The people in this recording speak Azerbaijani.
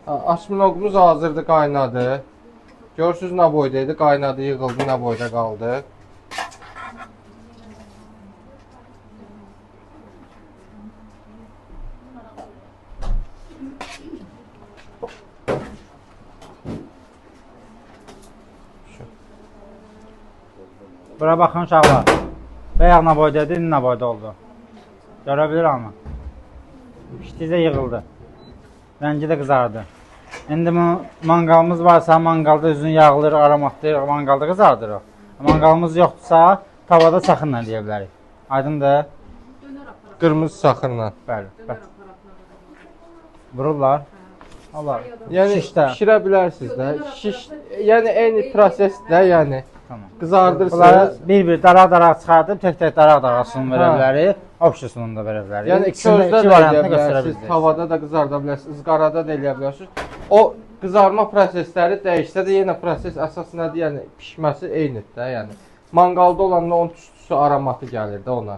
Aşminoqumuz hazırdır, qaynadı. Görürsünüz nə boydaydı, qaynadı, yığıldı, nə boyda qaldı. Bura baxın uşaqlar. Bəyək nə boydaydı, indi nə boyda oldu. Görə bilir amma. Pişdicə yığıldı. Rəngi də qızardı. İndi manqalımız varsa, manqalda üzün yağılır, aromatlayır, manqalda qızardırıq. Manqalımız yoxdursa, tavada çaxınla deyə bilərik. Aydındır? Qırmızı saxırla. Bəli. Vururlar. Allah. Yəni şişdə. pişirə bilərsiniz də. Şiş, yəni eyni prosesdə, yəni Tamam. qızardırsınız. Bunları bir-bir daraq-daraq çıxardıb, tək-tək daraq-daraq sunum verə bilərik. Opşusunu da verə bilərik. Yəni İkisində közdə iki də variantını eləyə göstərə bilərsiniz, bilərik. tavada da qızarda bilərsiniz, ızqarada da eləyə bilərsiniz. O qızarma prosesləri dəyişsə də yenə proses əsas nədir? Yəni pişməsi eynidir də, yəni. Manqalda olanda onun tüstüsü, aromatı gəlir də ona.